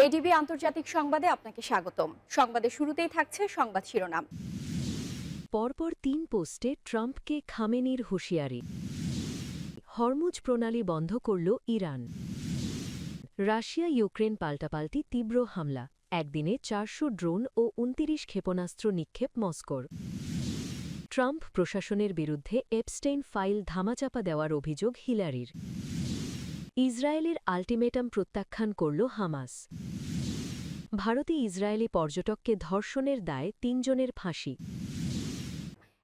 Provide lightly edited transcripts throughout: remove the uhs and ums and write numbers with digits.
ADB আন্তর্জাতিক সংবাদে আপনাকে স্বাগতম। সংবাদের শুরুতেই থাকছে সংবাদ শিরোনাম। পরপর ৩ পোস্টে ট্রাম্পকে খামেনির হুঁশিয়ারি। হরমুজ প্রণালী বন্ধ করল ইরান। রাশিয়া ইউক্রেন পাল্টাপাল্টি তীব্র হামলা, একদিনে ৪০০ ড্রোন ও ২৯ ক্ষেপণাস্ত্র নিক্ষেপ মস্কোর। ট্রাম্প প্রশাসনের বিরুদ্ধে এপস্টেইন ফাইল ধামাচাপা দেওয়ার অভিযোগ হিলারির। ইসরায়েলের আল্টিমেটাম প্রত্যাখ্যান করল হামাস। ভারতে ইসরায়েলি পর্যটককে ধর্ষণের দায়ে ৩ জনের ফাঁসি।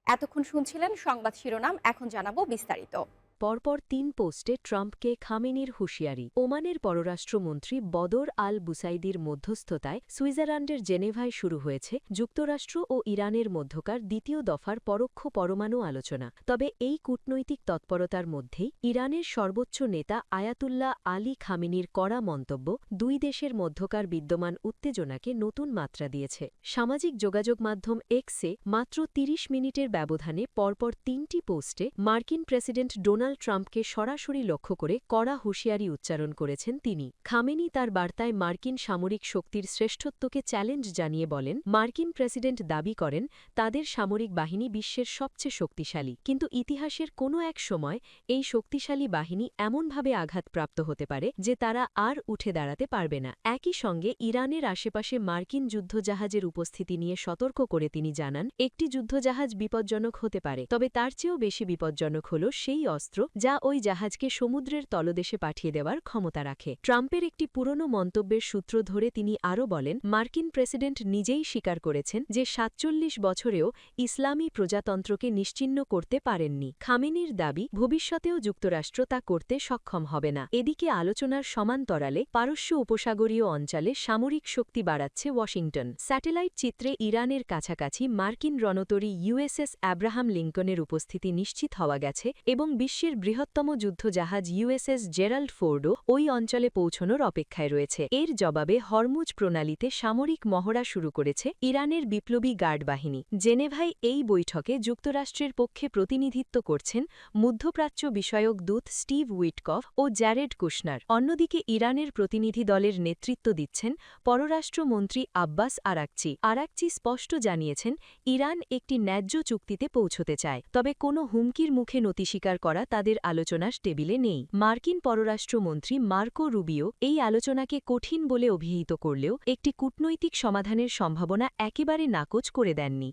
এতক্ষণ শুনছিলেন সংবাদ শিরোনাম, এখন জানাবো বিস্তারিত। পরপর ৩ পোস্টে ট্রাম্পকে খামেনির হুঁশিয়ারি। ওমানের পররাষ্ট্রমন্ত্রী বদর আল বুসাইদির মধ্যস্থতায় সুইজারল্যান্ডের জেনেভায় শুরু হয়েছে যুক্তরাষ্ট্র ও ইরানের মধ্যকার দ্বিতীয় দফার পরোক্ষ পরমাণু আলোচনা। তবে এই কূটনৈতিক তৎপরতার মধ্যেই ইরানের সর্বোচ্চ নেতা আয়াতুল্লাহ আলী খামেনির কড়া মন্তব্য দুই দেশের মধ্যকার বিদ্যমান উত্তেজনাকে নতুন মাত্রা দিয়েছে। সামাজিক যোগাযোগ মাধ্যম এক্সে মাত্র ৩০ মিনিটের ব্যবধানে পরপর ৩টি পোস্টে মার্কিন প্রেসিডেন্ট ডোনাল্ড ট্রাম্পকে সরাসরি লক্ষ্য করে কড়া হুঁশিয়ারি উচ্চারণ করেছেন তিনি। খামেনি তার বার্তায় মার্কিন সামরিক শক্তির শ্রেষ্ঠত্বকে চ্যালেঞ্জ জানিয়ে বলেন, মার্কিন প্রেসিডেন্ট দাবি করেন তাদের সামরিক বাহিনী বিশ্বের সবচেয়ে শক্তিশালী, কিন্তু ইতিহাসের কোনো এক সময় এই শক্তিশালী বাহিনী এমনভাবে আঘাতপ্রাপ্ত হতে পারে যে তারা আর উঠে দাঁড়াতে পারবে না। একই সঙ্গে ইরানের আশেপাশে মার্কিন যুদ্ধজাহাজের উপস্থিতি নিয়ে সতর্ক করে তিনি জানান, একটি যুদ্ধজাহাজ বিপজ্জনক হতে পারে, তবে তার চেয়েও বেশি বিপজ্জনক হল সেই অস্ত্র যা ওই জাহাজকে সমুদ্রের তলদেশে পাঠিয়ে দেওয়ার ক্ষমতা রাখে। ট্রাম্পের একটি পুরনো মন্তব্যের সূত্র ধরে তিনি আরও বলেন, মার্কিন প্রেসিডেন্ট নিজেই স্বীকার করেছেন যে ৪৭ বছরেও ইসলামী প্রজাতন্ত্রকে নিশ্চিহ্ন করতে পারেননি। খামেনির দাবি, ভবিষ্যতেও যুক্তরাষ্ট্র তা করতে সক্ষম হবে না। এদিকে আলোচনার সমান্তরালে পারস্য উপসাগরীয় অঞ্চলে সামরিক শক্তি বাড়াচ্ছে ওয়াশিংটন। স্যাটেলাইট চিত্রে ইরানের কাছাকাছি মার্কিন রণতরী ইউএসএস অ্যাব্রাহাম লিঙ্কনের উপস্থিতি নিশ্চিত হওয়া গেছে এবং বিশ্বের বৃহত্তম যুদ্ধজাহাজ ইউএসএস জেরাল্ড ফোর্ডও ওই অঞ্চলে পৌঁছনোর অপেক্ষায় রয়েছে। এর জবাবে হরমুজ প্রণালীতে সামরিক মহড়া শুরু করেছে ইরানের বিপ্লবী গার্ড বাহিনী। জেনেভায় এই বৈঠকে যুক্তরাষ্ট্রের পক্ষে প্রতিনিধিত্ব করছেন মধ্যপ্রাচ্য বিষয়ক দূত স্টিভ উইটকফ ও জ্যারেড কুশনার। অন্যদিকে ইরানের প্রতিনিধি দলের নেতৃত্ব দিচ্ছেন পররাষ্ট্রমন্ত্রী আব্বাস আরাকচি। আরাকচি স্পষ্ট জানিয়েছেন, ইরান একটি ন্যায্য চুক্তিতে পৌঁছতে চায়, তবে কোনো হুমকির মুখে নতি স্বীকার করা তাদের আলোচনার টেবিলে নেই। মার্কিন পররাষ্ট্রমন্ত্রী মার্কো রুবিও এই আলোচনাকে কঠিন বলে অভিহিত করলেও একটি কূটনৈতিক সমাধানের সম্ভাবনা একেবারে নাকচ করে দেননি।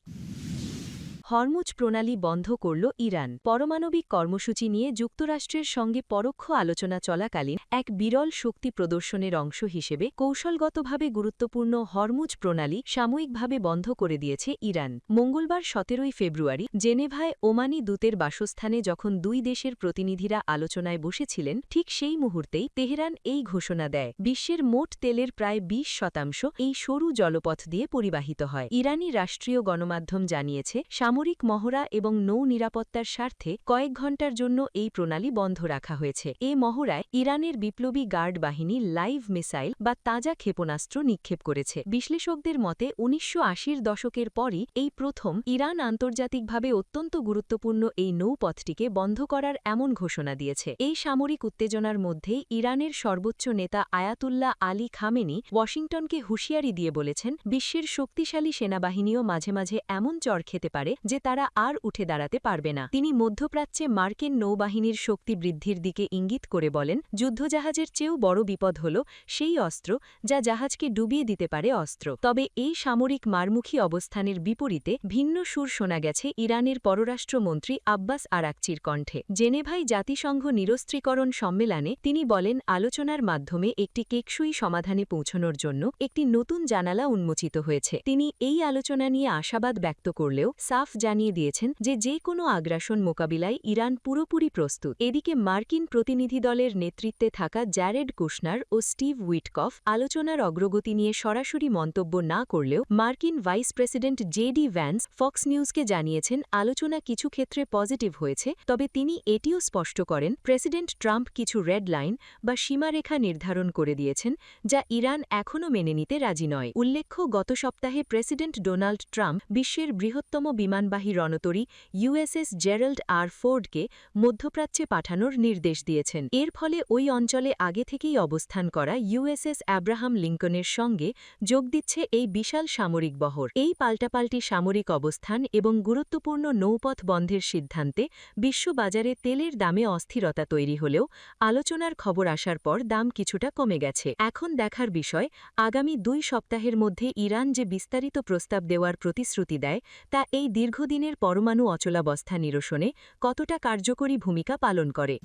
হরমুজ প্রণালী বন্ধ করল ইরান। পারমাণবিক কর্মসূচি নিয়ে যুক্তরাষ্ট্রের সঙ্গে পরোক্ষ আলোচনা চলাকালীন এক বিরল শক্তি প্রদর্শনের অংশ হিসেবে কৌশলগতভাবে গুরুত্বপূর্ণ হরমুজ প্রণালী সাময়িকভাবে বন্ধ করে দিয়েছে ইরান। মঙ্গলবার ১৭ ফেব্রুয়ারি জেনেভায় ওমানি দূতের বাসস্থানে যখন দুই দেশের প্রতিনিধিরা আলোচনায় বসেছিলেন, ঠিক সেই মুহূর্তেই তেহরান এই ঘোষণা দেয়। বিশ্বের মোট তেলের প্রায় ২০% এই সরু জলপথ দিয়ে পরিবাহিত হয়। ইরানি রাষ্ট্রীয় গণমাধ্যম জানিয়েছে, সামরিক মহড়া এবং নৌ নিরাপত্তার স্বার্থে কয়েক ঘণ্টার জন্য এই প্রণালী বন্ধ রাখা হয়েছে। এ মহড়ায় ইরানের বিপ্লবী গার্ড বাহিনী লাইভ মিসাইল বা তাজা ক্ষেপণাস্ত্র নিক্ষেপ করেছে। বিশ্লেষকদের মতে ১৯৮০-র দশকের পরই এই প্রথম ইরান আন্তর্জাতিকভাবে অত্যন্ত গুরুত্বপূর্ণ এই নৌপথটিকে বন্ধ করার এমন ঘোষণা দিয়েছে। এই সামরিক উত্তেজনার মধ্যেই ইরানের সর্বোচ্চ নেতা আয়াতুল্লাহ আলী খামেনি ওয়াশিংটনকে হুঁশিয়ারি দিয়ে বলেছেন, বিশ্বের শক্তিশালী সেনাবাহিনীও মাঝে মাঝে এমন চড় খেতে পারে যে তারা আর উঠে দাঁড়াতে পারবে না। তিনি মধ্যপ্রাচ্যে মার্কিন নৌবাহিনীর শক্তি বৃদ্ধির দিকে ইঙ্গিত করে বলেন, যুদ্ধজাহাজের চেয়েও বড় বিপদ হল সেই অস্ত্র যা জাহাজকে ডুবিয়ে দিতে পারে অস্ত্র। তবে এই সামরিক মারমুখী অবস্থানের বিপরীতে ভিন্ন সুর শোনা গেছে ইরানের পররাষ্ট্রমন্ত্রী আব্বাস আরাকচির কণ্ঠে। জেনেভায় জাতিসংঘ নিরস্ত্রীকরণ সম্মেলনে তিনি বলেন, আলোচনার মাধ্যমে একটি টেকসই সমাধানে পৌঁছানোর জন্য একটি নতুন জানালা উন্মোচিত হয়েছে। তিনি এই আলোচনা নিয়ে আশাবাদ ব্যক্ত করলেও সাফ জানিয়ে দিয়েছেন যে কোনো আগ্রাসন মোকাবিলায় ইরান পুরোপুরি প্রস্তুত। এদিকে মার্কিন প্রতিনিধি দলের নেতৃত্বে থাকা জ্যারেড কুশনার ও স্টিভ উইটকফ আলোচনার অগ্রগতি নিয়ে সরাসরি মন্তব্য না করলেও মার্কিন vice president JD Vance Fox নিউজকে জানিয়েছেন, আলোচনা কিছু ক্ষেত্রে পজিটিভ হয়েছে, তবে তিনি এটিও স্পষ্ট করেন, প্রেসিডেন্ট ট্রাম্প কিছু রেড লাইন বা সীমারেখা নির্ধারণ করে দিয়েছেন যা ইরান এখনও মেনে নিতে রাজি নয়। উল্লেখ্য, গত সপ্তাহে প্রেসিডেন্ট ডোনাল্ড ট্রাম্প বিশ্বের বৃহত্তম বিমান বিমানবাহী রণতরী ইউএসএস জেরাল্ড আর ফোর্ডকে মধ্যপ্রাচ্যে পাঠানোর নির্দেশ দিয়েছেন। এর ফলে ওই অঞ্চলে আগে থেকেই অবস্থান করা ইউএসএস অ্যাব্রাহাম লিঙ্কনের সঙ্গে যোগ দিচ্ছে এই বিশাল সামরিক বহর। এই পাল্টাপাল্টি সামরিক অবস্থান এবং গুরুত্বপূর্ণ নৌপথ বন্ধের সিদ্ধান্তে বিশ্ববাজারে তেলের দামে অস্থিরতা তৈরি হলেও আলোচনার খবর আসার পর দাম কিছুটা কমে গেছে। এখন দেখার বিষয়, আগামী 2 সপ্তাহের মধ্যে ইরান যে বিস্তারিত প্রস্তাব দেওয়ার প্রতিশ্রুতি দেয় তা এই দীর্ঘদিনের পরমাণু অচলাবস্থা নিরসনে কতটা কার্যকরী ভূমিকা পালন করে।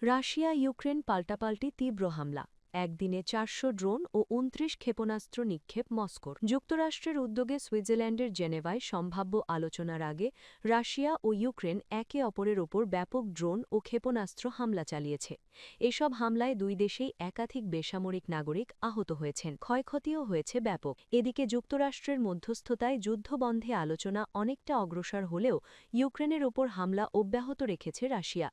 রাশিয়া ইউক্রেন পাল্টাপাল্টি তীব্র হামলা, একদিনে 400 ড্রোন ও 29 ক্ষেপণাস্ত্র নিক্ষেপ মস্কোর। যুক্তরাষ্ট্রের উদ্যোগে সুইজারল্যান্ডের জেনেভায় সম্ভাব্য আলোচনার আগে রাশিয়া ও ইউক্রেন একে অপরের ওপর ব্যাপক ড্রোন ও ক্ষেপণাস্ত্র হামলা চালিয়েছে। এসব হামলায় দুই দেশেই একাধিক বেসামরিক নাগরিক আহত হয়েছেন, ক্ষয়ক্ষতিও হয়েছে ব্যাপক। এদিকে যুক্তরাষ্ট্রের মধ্যস্থতায় যুদ্ধবন্ধে আলোচনা অনেকটা অগ্রসর হলেও ইউক্রেনের ওপর হামলা অব্যাহত রেখেছে রাশিয়া।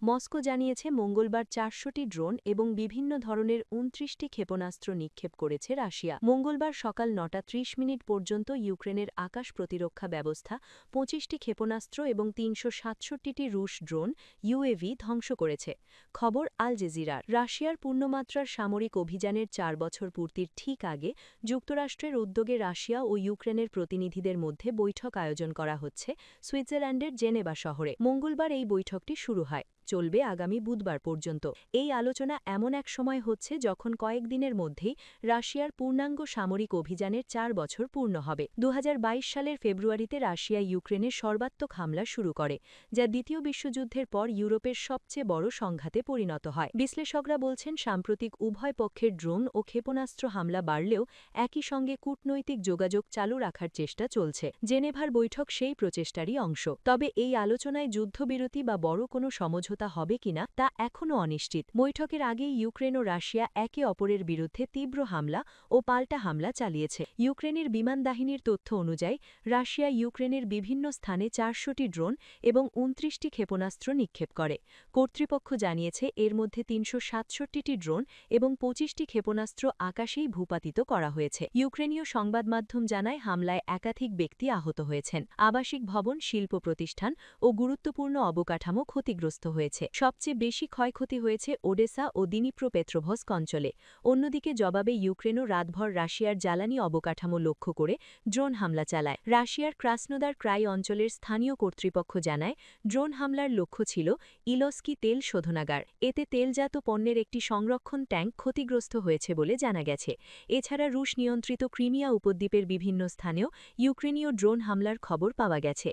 মস্কো জানিয়েছে মঙ্গলবার 400টি ড্রোন এবং বিভিন্ন ধরনের 29টি ক্ষেপণাস্ত্র নিক্ষেপ করেছে রাশিয়া। মঙ্গলবার সকাল 9:30 পর্যন্ত ইউক্রেনের আকাশ প্রতিরক্ষা ব্যবস্থা 25টি ক্ষেপণাস্ত্র এবং 367টি রুশ ড্রোন ইউএভি ধ্বংস করেছে। খবর আল জেজিরার। রাশিয়ার পূর্ণমাত্রার সামরিক অভিযানের 4 বছর পূর্তির ঠিক আগে যুক্তরাষ্ট্রের উদ্যোগে রাশিয়া ও ইউক্রেনের প্রতিনিধিদের মধ্যে বৈঠক আয়োজন করা হচ্ছে সুইজারল্যান্ডের জেনেভা শহরে। মঙ্গলবার এই বৈঠকটি শুরু হয়, চলবে আগামী বুধবার পর্যন্ত। এই আলোচনা এমন এক সময় হচ্ছে যখন কয়েকদিনের মধ্যেই রাশিয়ার পূর্ণাঙ্গ সামরিক অভিযানের 4 বছর পূর্ণ হবে। 2022 সালের ফেব্রুয়ারিতে রাশিয়া ইউক্রেনে সর্বাত্মক হামলা শুরু করে, যা দ্বিতীয় বিশ্বযুদ্ধের পর ইউরোপের সবচেয়ে বড় সংঘাতে পরিণত হয়। বিশ্লেষকরা বলছেন সাম্প্রতিক উভয় পক্ষের ড্রোন ও ক্ষেপণাস্ত্র হামলা বাড়লেও একই সঙ্গে কূটনৈতিক যোগাযোগ চালু রাখার চেষ্টা চলছে। জেনেভার বৈঠক সেই প্রচেষ্টারই অংশ। তবে এই আলোচনায় যুদ্ধবিরতি বা বড় কোনো সমঝোতা হবে কিনা তা এখনও অনিশ্চিত। বৈঠকের আগেই ইউক্রেন ও রাশিয়া একে অপরের বিরুদ্ধে তীব্র হামলা ও পাল্টা হামলা চালিয়েছে। ইউক্রেনের বিমান বাহিনীর তথ্য অনুযায়ী রাশিয়া ইউক্রেনের বিভিন্ন স্থানে 400টি ড্রোন এবং 29টি ক্ষেপণাস্ত্র নিক্ষেপ করে। কর্তৃপক্ষ জানিয়েছে এর মধ্যে 367টি ড্রোন এবং 25টি ক্ষেপণাস্ত্র আকাশেই ভূপাতিত করা হয়েছে। ইউক্রেনীয় সংবাদমাধ্যম জানায় হামলায় একাধিক ব্যক্তি আহত হয়েছেন। আবাসিক ভবন, শিল্প প্রতিষ্ঠান ও গুরুত্বপূর্ণ অবকাঠামো ক্ষতিগ্রস্ত হয়েছে। সবচেয়ে বেশি ক্ষয়ক্ষতি হয়েছে ওডেসা ও দিনিপ্রোপেট্রোভস্ক অঞ্চলে। অন্যদিকে জবাবে ইউক্রেনও রাতভর রাশিয়ার জ্বালানি অবকাঠামো লক্ষ্য করে ড্রোন হামলা চালায়। রাশিয়ার ক্রাসনোদার ক্রাই অঞ্চলের স্থানীয় কর্তৃপক্ষ জানায় ড্রোন হামলার লক্ষ্য ছিল ইলস্কি তেল শোধনাগার। এতে তেলজাত পণ্যের একটি সংরক্ষণ ট্যাঙ্ক ক্ষতিগ্রস্ত হয়েছে বলে জানা গেছে। এছাড়া রুশ নিয়ন্ত্রিত ক্রিমিয়া উপদ্বীপের বিভিন্ন স্থানেও ইউক্রেনীয় ড্রোন হামলার খবর পাওয়া গেছে।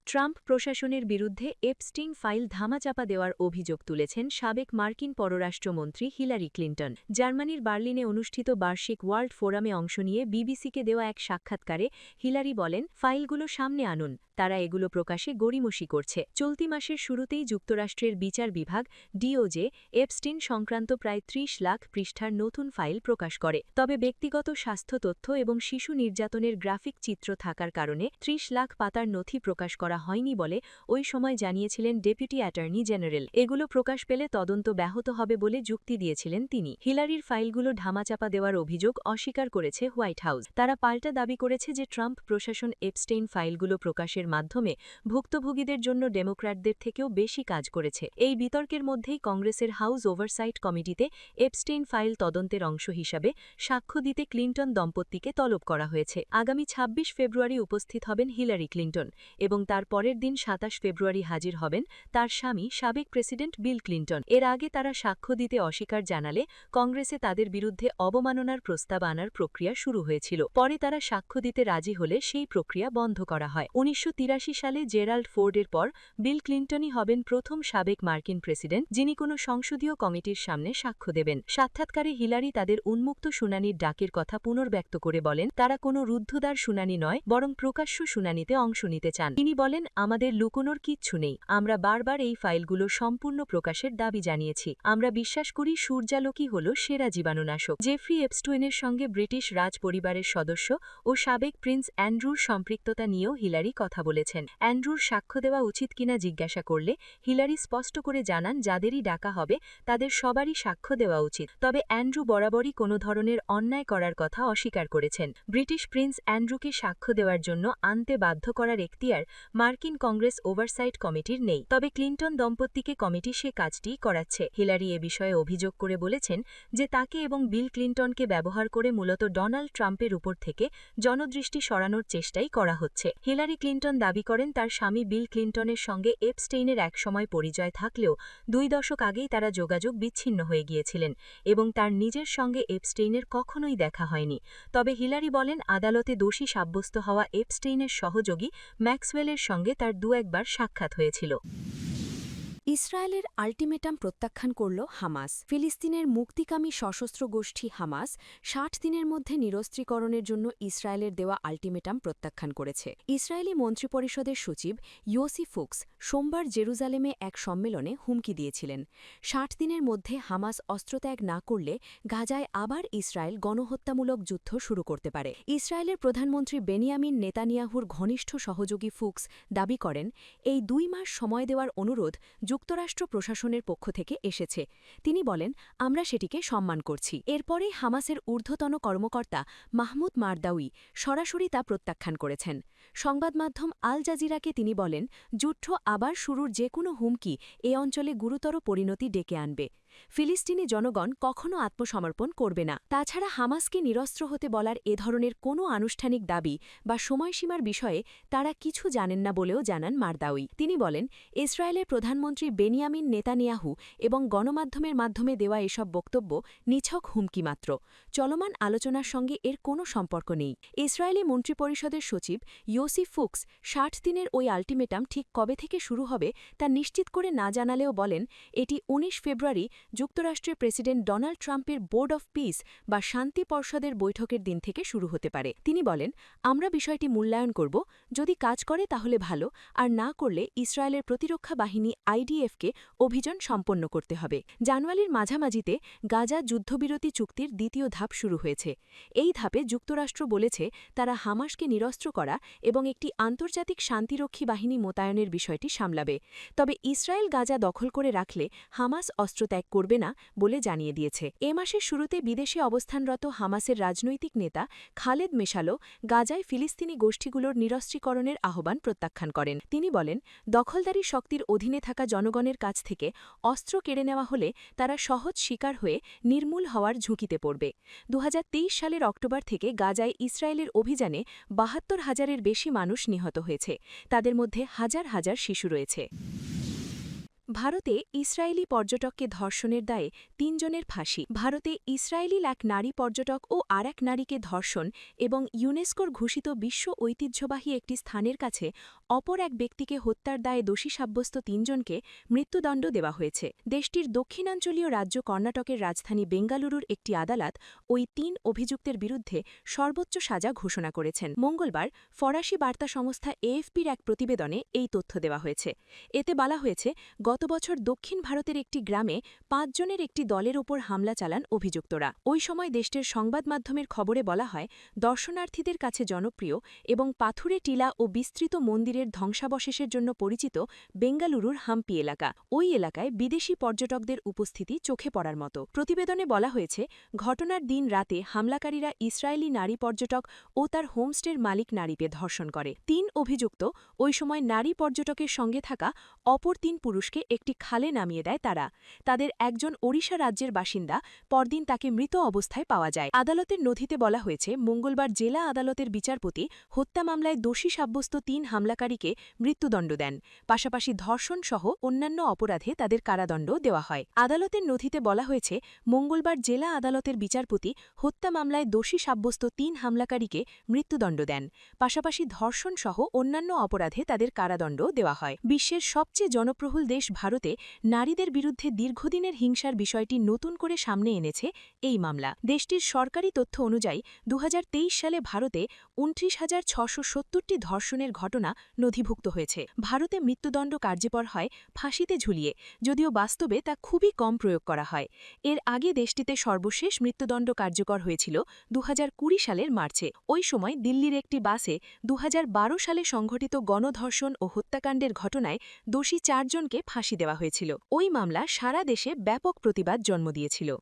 ট্রাম্প প্রশাসনের বিরুদ্ধে এপস্টিন ফাইল ধামাচাপা দেওয়ার অভিযোগ তুলেছেন সাবেক মার্কিন পররাষ্ট্রমন্ত্রী হিলারি ক্লিন্টন। জার্মানির বার্লিনে অনুষ্ঠিত বার্ষিক ওয়ার্ল্ড ফোরামে অংশ নিয়ে বিবিসিকে দেওয়া এক সাক্ষাৎকারে হিলারি বলেন, ফাইলগুলো সামনে আনুন, তারা এগুলো প্রকাশে গড়িমসি করছে। চলতি মাসের শুরুতেই যুক্তরাষ্ট্রের বিচার বিভাগ ডিওজে এপস্টিন সংক্রান্ত প্রায় 30 লাখ পৃষ্ঠার নতুন ফাইল প্রকাশ করে। তবে ব্যক্তিগত স্বাস্থ্য তথ্য এবং শিশু নির্যাতনের গ্রাফিক চিত্র থাকার কারণে 30 লাখ পাতার নথি প্রকাশ করা হয়নি বলে ওই সময় জানিয়েছিলেন ডেপুটি অ্যাটর্নি জেনারেল। এগুলো প্রকাশ পেলে তদন্ত ব্যাহত হবে বলে যুক্তি দিয়েছিলেন তিনি। হিলারির ফাইলগুলো ধামাচাপা দেওয়ার অভিযোগ অস্বীকার করেছে হোয়াইট হাউস। তারা পাল্টা দাবি করেছে যে ট্রাম্প প্রশাসন এপস্টেইন ফাইলগুলো প্রকাশের মাধ্যমে ভুক্তভোগীদের জন্য ডেমোক্র্যাটদের থেকেও বেশি কাজ করেছে। এই বিতর্কের মধ্যেই কংগ্রেসের হাউস ওভারসাইট কমিটিতে এপস্টেইন ফাইল তদন্তের অংশ হিসাবে সাক্ষ্য দিতে ক্লিন্টন দম্পতিকে তলব করা হয়েছে। আগামী 26 ফেব্রুয়ারি উপস্থিত হবেন হিলারি ক্লিন্টন এবং তার পরের দিন 27 ফেব্রুয়ারি হাজির হবেন তার স্বামী সাবেক প্রেসিডেন্ট বিল ক্লিন্টন। এর আগে তারা সাক্ষ্য দিতে অস্বীকার জানালে কংগ্রেসে তাদের বিরুদ্ধে অবমাননার প্রস্তাব আনার প্রক্রিয়া শুরু হয়েছিল। পরে তারা সাক্ষ্য দিতে রাজি হলে সেই প্রক্রিয়া বন্ধ করা হয়। 1983 সালে জেরাল্ড ফোর্ডের পর বিল ক্লিন্টনই হবেন প্রথম সাবেক মার্কিন প্রেসিডেন্ট যিনি কোনো সংসদীয় কমিটির সামনে সাক্ষ্য দেবেন। সাক্ষাৎকারে হিলারি তাদের উন্মুক্ত শুনানির ডাকের কথা পুনর্ব্যক্ত করে বলেন, তারা কোনো রুদ্ধদ্বার শুনানি নয়, বরং প্রকাশ্য শুনানিতে অংশ নিতে চান। তিনি বলেন, আমাদের লুকোনোর কিচ্ছু নেই। আমরা বারবার এই ফাইলগুলো সম্পূর্ণ প্রকাশের দাবি জানিয়েছি। আমরা বিশ্বাস করি সূর্যালোকই হল সেরা জীবাণুনাশক। জেফ্রি এপস্টেইনের সঙ্গে ব্রিটিশ রাজ পরিবারের সদস্য ও সাবেক প্রিন্স অ্যান্ড্রুর সম্পৃক্ততা নিয়েও হিলারি কথা বলেছেন। অ্যান্ড্রুর সাক্ষ্য দেওয়া উচিত কিনা জিজ্ঞাসা করলে হিলারি স্পষ্ট করে জানান যাদেরই ডাকা হবে তাদের সবারই সাক্ষ্য দেওয়া উচিত। তবে অ্যান্ড্রু বরাবরই কোনো ধরনের অন্যায় করার কথা অস্বীকার করেছেন। ব্রিটিশ প্রিন্স অ্যান্ড্রুকে সাক্ষ্য দেওয়ার জন্য আনতে বাধ্য করার এখতিয়ার মার্কিন কংগ্রেস ওভারসাইট কমিটির নেই। তবে ক্লিন্টন দম্পতিকে কমিটি সে কাজটি করাচ্ছে। হিলারি এ বিষয়ে অভিযোগ করে বলেছেন যে তাকে এবং বিল ক্লিন্টনকে ব্যবহার করে মূলত ডোনাল্ড ট্রাম্পের উপর থেকে জনদৃষ্টি সরানোর চেষ্টাই করা হচ্ছে। হিলারি ক্লিন্টন দাবি করেন তার স্বামী বিল ক্লিন্টনের সঙ্গে এপস্টেইনের একসময় পরিচয় থাকলেও 2 দশক আগেই তারা যোগাযোগ বিচ্ছিন্ন হয়ে গিয়েছিলেন এবং তার নিজের সঙ্গে এপস্টেইনের কখনোই দেখা হয়নি। তবে হিলারি বলেন আদালতে দোষী সাব্যস্ত হওয়া এপস্টেইনের সহযোগী ম্যাক্সওয়েলের সঙ্গে তার 2-1 বার সাক্ষাৎ হয়েছিল। ইসরায়েলের আল্টিমেটাম প্রত্যাখ্যান করল হামাস। ফিলিস্তিনের মুক্তিকামী সশস্ত্র গোষ্ঠী হামাস 60 দিনের মধ্যে নিরস্ত্রীকরণের জন্য ইসরায়েলের দেওয়া আল্টিমেটাম প্রত্যাখ্যান করেছে। ইসরায়েলি মন্ত্রিপরিষদের সচিব ইয়োসি ফুক্স সোমবার জেরুজালেমে এক সম্মেলনে হুমকি দিয়েছিলেন 60 দিনের মধ্যে হামাস অস্ত্রত্যাগ না করলে গাজায় আবার ইসরায়েল গণহত্যামূলক যুদ্ধ শুরু করতে পারে। ইসরায়েলের প্রধানমন্ত্রী বেনিয়ামিন নেতানিয়াহুর ঘনিষ্ঠ সহযোগী ফুক্স দাবি করেন এই 2 মাস সময় দেওয়ার অনুরোধ যুক্তরাষ্ট্র প্রশাসনের পক্ষ থেকে এসেছে। তিনি বলেন আমরা সেটিকে সম্মান করছি। এরপরেই হামাসের ঊর্ধ্বতন কর্মকর্তা মাহমুদ মারদাউই সরাসরি তা প্রত্যাখ্যান করেছেন। সংবাদমাধ্যম আল জাজিরাকে তিনি বলেন যুদ্ধ আবার শুরুর যে কোনো হুমকি এ অঞ্চলে গুরুতর পরিণতি ডেকে আনবে। ফিলিস্তিনি জনগণ কখনও আত্মসমর্পণ করবে না। তাছাড়া হামাসকে নিরস্ত্র হতে বলার এ ধরনের কোনো আনুষ্ঠানিক দাবি বা সময়সীমার বিষয়ে তারা কিছু জানেন না বলেও জানান মারদাউই। তিনি বলেন ইসরায়েলের প্রধানমন্ত্রী বেনিয়ামিন নেতানিয়াহু এবং গণমাধ্যমের মাধ্যমে দেওয়া এসব বক্তব্য নিছক হুমকি মাত্র। চলমান আলোচনার সঙ্গে এর কোনো সম্পর্ক নেই। ইসরায়েলি মন্ত্রিপরিষদের সচিব ইয়োসি ফুক্স 60 দিনের ওই আল্টিমেটাম ঠিক কবে থেকে শুরু হবে তা নিশ্চিত করে না জানালেও বলেন এটি 19 ফেব্রুয়ারি যুক্তরাষ্ট্রের প্রেসিডেন্ট ডোনাল্ড ট্রাম্পের বোর্ড অফ পিস বা শান্তি পর্ষদের বৈঠকের দিন থেকে শুরু হতে পারে। তিনি বলেন আমরা বিষয়টি মূল্যায়ন করব, যদি কাজ করে তাহলে ভালো, আর না করলে ইসরায়েলের প্রতিরক্ষা বাহিনী আইডিএফকে অভিযান সম্পন্ন করতে হবে। জানুয়ারির মাঝামাঝিতে গাজা যুদ্ধবিরতি চুক্তির দ্বিতীয় ধাপ শুরু হয়েছে। এই ধাপে যুক্তরাষ্ট্র বলেছে তারা হামাসকে নিরস্ত্র করা এবং একটি আন্তর্জাতিক শান্তিরক্ষী বাহিনী মোতায়েনের বিষয়টি সামলাবে। তবে ইসরায়েল গাজা দখল করে রাখলে হামাস অস্ত্রত্যাগ করবে না বলে জানিয়ে দিয়েছে। এ মাসের শুরুতে বিদেশে অবস্থানরত হামাসের রাজনৈতিক নেতা খালেদ মেশালো গাজায় ফিলিস্তিনি গোষ্ঠীগুলোর নিরস্ত্রীকরণের আহ্বান প্রত্যাখ্যান করেন। তিনি বলেন দখলদারি শক্তির অধীনে থাকা জনগণের কাছ থেকে অস্ত্র কেড়ে নেওয়া হলে তারা সহজ শিকার হয়ে নির্মূল হওয়ার ঝুঁকিতে পড়বে। 2023 সালের অক্টোবর থেকে গাজায় ইসরায়েলের অভিযানে 72,000-এর বেশি মানুষ নিহত হয়েছে। তাদের মধ্যে হাজার হাজার শিশু রয়েছে। ভারতে ইসরায়েলি পর্যটককে ধর্ষণের দায়ে 3 জনের ফাঁসি। ভারতে ইসরায়েলি এক নারী পর্যটক ও আরেক নারীকে ধর্ষণ এবং ইউনেস্কোর ঘোষিত বিশ্ব ঐতিহ্যবাহী একটি স্থানের কাছে অপর এক ব্যক্তিকে হত্যার দায়ে দোষী সাব্যস্ত 3 জনকে মৃত্যুদণ্ড দেওয়া হয়েছে। দেশটির দক্ষিণাঞ্চলীয় রাজ্য কর্ণাটকের রাজধানী বেঙ্গালুরুর একটি আদালত ওই 3 অভিযুক্তের বিরুদ্ধে সর্বোচ্চ সাজা ঘোষণা করেছেন। মঙ্গলবার ফরাসি বার্তা সংস্থা এএফপির এক প্রতিবেদনে এই তথ্য দেওয়া হয়েছে। এতে বলা হয়েছে গত বছর দক্ষিণ ভারতের একটি গ্রামে 5 জনের একটি দলের ওপর হামলা চালান অভিযুক্তরা। ওই সময় দেশটির সংবাদ মাধ্যমের খবরে বলা হয় দর্শনার্থীদের কাছে জনপ্রিয় এবং পাথুরে টিলা ও বিস্তৃত মন্দিরের ধ্বংসাবশেষের জন্য পরিচিত বেঙ্গালুরুর হাম্পি এলাকা। ওই এলাকায় বিদেশি পর্যটকদের উপস্থিতি চোখে পড়ার মতো। প্রতিবেদনে বলা হয়েছে ঘটনার দিন রাতে হামলাকারীরা ইসরায়েলি নারী পর্যটক ও তার হোমস্টের মালিক নারীকে ধর্ষণ করে। 3 অভিযুক্ত ওই সময় নারী পর্যটকের সঙ্গে থাকা অপর 3 পুরুষকে একটি খালে নামিয়ে দেয় তারা। তাদের একজন ওড়িশা রাজ্যের বাসিন্দা, পরদিন তাকে মৃত অবস্থায় পাওয়া যায়। আদালতের নথিতে বলা হয়েছে মঙ্গলবার জেলা আদালতের বিচারপতি হত্যা মামলায় দোষী সাব্যস্ত 3 হামলাকারীকে মৃত্যুদণ্ড দেন, পাশাপাশি ধর্ষণ সহ অন্যান্য অপরাধে তাদের কারাদণ্ড দেওয়া হয়। আদালতের নথিতে বলা হয়েছে মঙ্গলবার জেলা আদালতের বিচারপতি হত্যা মামলায় দোষী সাব্যস্ত 3 হামলাকারীকে মৃত্যুদণ্ড দেন, পাশাপাশি ধর্ষণ সহ অন্যান্য অপরাধে তাদের কারাদণ্ড দেওয়া হয়। বিশ্বের সবচেয়ে জনপ্রহুল দেশ ভারতে নারীদের বিরুদ্ধে দীর্ঘদিনের হিংসার বিষয়টি নতুন করে সামনে এনেছে এই মামলা। দেশটির সরকারি তথ্য অনুযায়ী 2023 সালে ভারতে 29,670টি ধর্ষণের ঘটনা নথিভুক্ত হয়েছে। ভারতে মৃত্যুদণ্ড কার্যকর হয় ফাঁসিতে ঝুলিয়ে, যদিও বাস্তবে তা খুবই কম প্রয়োগ করা হয়। এর আগে দেশটিতে সর্বশেষ মৃত্যুদণ্ড কার্যকর হয়েছিল 2020 সালের মার্চে। ওই সময় দিল্লির একটি বাসে 2012 সালে সংঘটিত গণধর্ষণ ও হত্যাকাণ্ডের ঘটনায় দোষী 4 জনকে ফাঁসি দেওয়া হয়েছিল। ওই মামলা সারা দেশে ব্যাপক প্রতিবাদ জন্ম দিয়েছিল।